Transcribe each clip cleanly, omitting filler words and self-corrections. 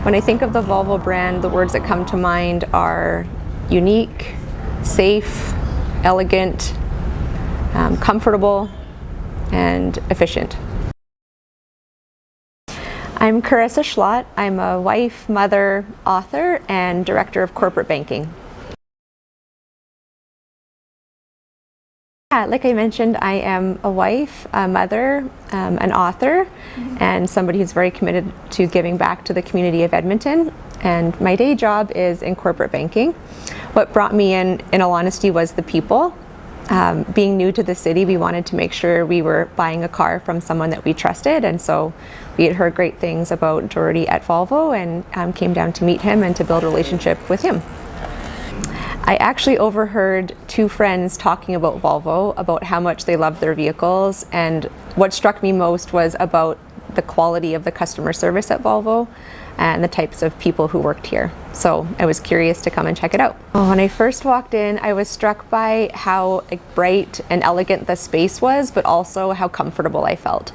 When I think of the Volvo brand, the words that come to mind are unique, safe, elegant, comfortable, and efficient. I'm Karissa Schlaht. I'm a wife, mother, author, and director of corporate banking. Yeah, like I mentioned, I am a wife, a mother, an author, and somebody who's very committed to giving back to the community of Edmonton. And my day job is in corporate banking. What brought me in all honesty, was the people. Being new to the city, we wanted to make sure we were buying a car from someone that we trusted, and so we had heard great things about Jordy at Volvo and came down to meet him and to build a relationship with him. I actually overheard two friends talking about Volvo, about how much they loved their vehicles, and what struck me most was about the quality of the customer service at Volvo and the types of people who worked here. So I was curious to come and check it out. When I first walked in, I was struck by how bright and elegant the space was, but also how comfortable I felt.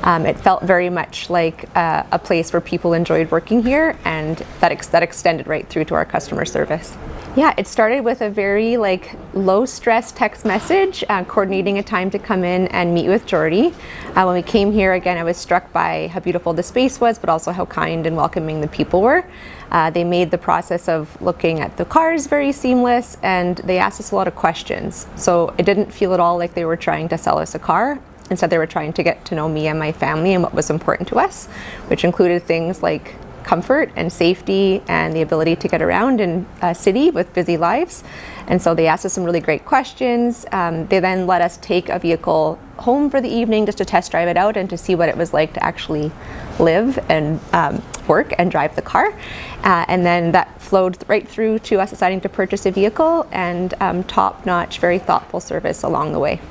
It felt very much like a place where people enjoyed working here, and that extended right through to our customer service. Yeah, it started with a very low-stress text message, coordinating a time to come in and meet with Jordy. When we came here, again, I was struck by how beautiful the space was, but also how kind and welcoming the people were. They made the process of looking at the cars very seamless, and they asked us a lot of questions. So it didn't feel at all like they were trying to sell us a car. Instead, they were trying to get to know me and my family and what was important to us, which included things like comfort and safety and the ability to get around in a city with busy lives. And so they asked us some really great questions. They then let us take a vehicle home for the evening just to test drive it out and to see what it was like to actually live and work and drive the car. And then that flowed right through to us deciding to purchase a vehicle, and top-notch, very thoughtful service along the way.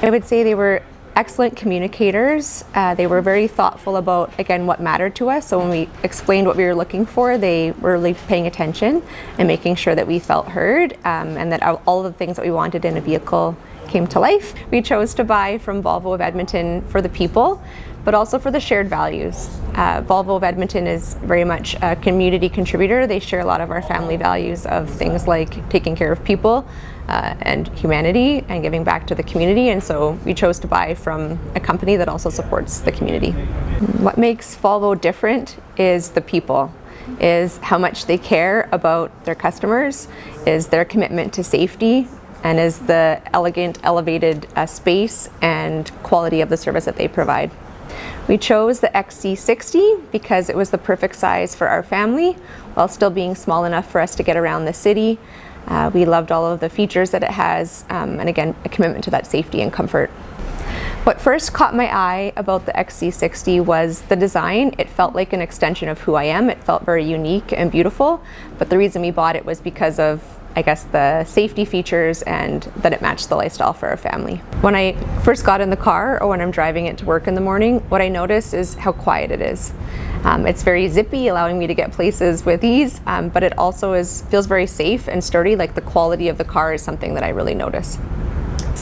I would say they were excellent communicators. They were very thoughtful about, again, what mattered to us. So when we explained what we were looking for, they were really paying attention and making sure that we felt heard, and that all of the things that we wanted in a vehicle came to life. We chose to buy from Volvo of Edmonton for the people, but also for the shared values. Volvo of Edmonton is very much a community contributor. They share a lot of our family values of things like taking care of people, and humanity and giving back to the community, and so we chose to buy from a company that also supports the community. What makes Volvo different is the people, is how much they care about their customers, is their commitment to safety, and is the elegant, elevated space and quality of the service that they provide. We chose the XC60 because it was the perfect size for our family while still being small enough for us to get around the city. We loved all of the features that it has, and again, a commitment to that safety and comfort. What first caught my eye about the XC60 was the design. It felt like an extension of who I am. It felt very unique and beautiful, but the reason we bought it was because of, I guess, the safety features and that it matched the lifestyle for our family. When I first got in the car, or when I'm driving it to work in the morning, what I notice is how quiet it is. It's very zippy, allowing me to get places with ease, but it also feels very safe and sturdy. Like, the quality of the car is something that I really notice.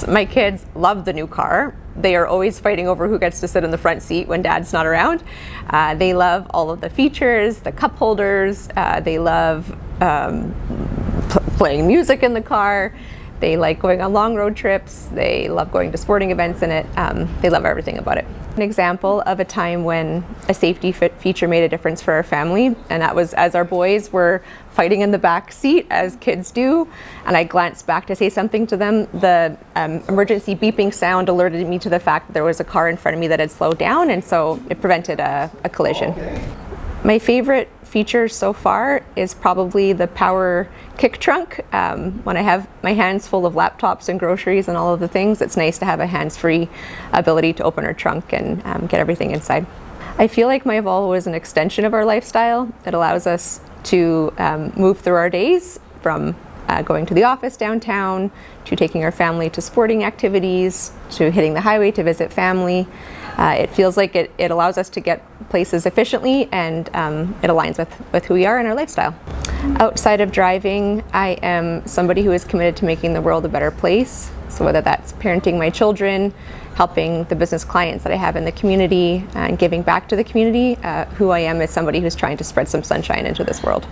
My kids love the new car. They are always fighting over who gets to sit in the front seat when Dad's not around. They love all of the features, the cup holders. They love playing music in the car. They like going on long road trips. They love going to sporting events in it. They love everything about it. An example of a time when a safety feature made a difference for our family, and that was as our boys were fighting in the back seat, as kids do, and I glanced back to say something to them. The emergency beeping sound alerted me to the fact that there was a car in front of me that had slowed down, and so it prevented a collision. My favorite feature so far is probably the power kick trunk. When I have my hands full of laptops and groceries and all of the things, it's nice to have a hands-free ability to open our trunk and get everything inside. I feel like my Volvo is an extension of our lifestyle. It allows us to move through our days, from going to the office downtown, to taking our family to sporting activities, to hitting the highway to visit family. It feels like it allows us to get places efficiently, and it aligns with who we are and our lifestyle. Outside of driving, I am somebody who is committed to making the world a better place. So whether that's parenting my children, helping the business clients that I have in the community and giving back to the community. Who I am is somebody who's trying to spread some sunshine into this world.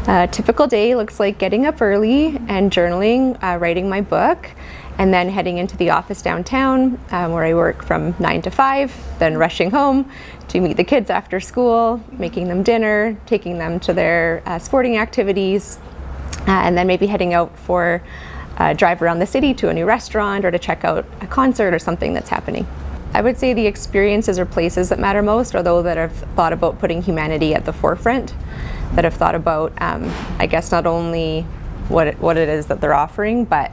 A typical day looks like getting up early and journaling, writing my book, and then heading into the office downtown where I work from 9 to 5, then rushing home to meet the kids after school, making them dinner, taking them to their sporting activities, and then maybe heading out for a drive around the city to a new restaurant or to check out a concert or something that's happening. I would say the experiences or places that matter most are those that have thought about putting humanity at the forefront, that have thought about, I guess, not only what it is that they're offering, but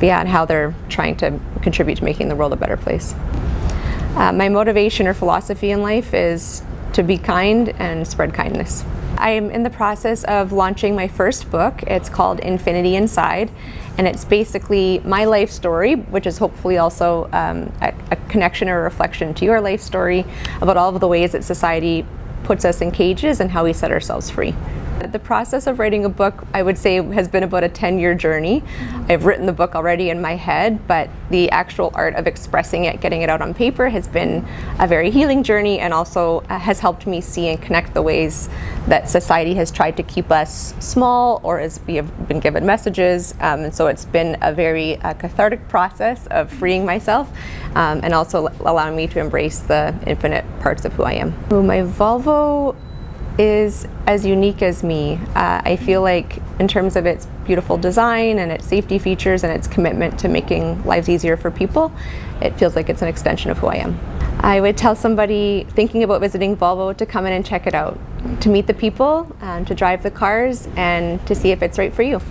yeah, and how they're trying to contribute to making the world a better place. My motivation or philosophy in life is to be kind and spread kindness. I am in the process of launching my first book. It's called Infinity Inside, and it's basically my life story, which is hopefully also a connection or a reflection to your life story about all of the ways that society puts us in cages and how we set ourselves free. The process of writing a book, I would say, has been about a 10-year journey. I've written the book already in my head, but the actual art of expressing it, getting it out on paper, has been a very healing journey, and also has helped me see and connect the ways that society has tried to keep us small, or as we have been given messages. And so it's been a very cathartic process of freeing myself, and also allowing me to embrace the infinite parts of who I am. My Volvo is as unique as me. I feel like in terms of its beautiful design and its safety features and its commitment to making lives easier for people, it feels like it's an extension of who I am. I would tell somebody thinking about visiting Volvo to come in and check it out, to meet the people, to drive the cars, and to see if it's right for you.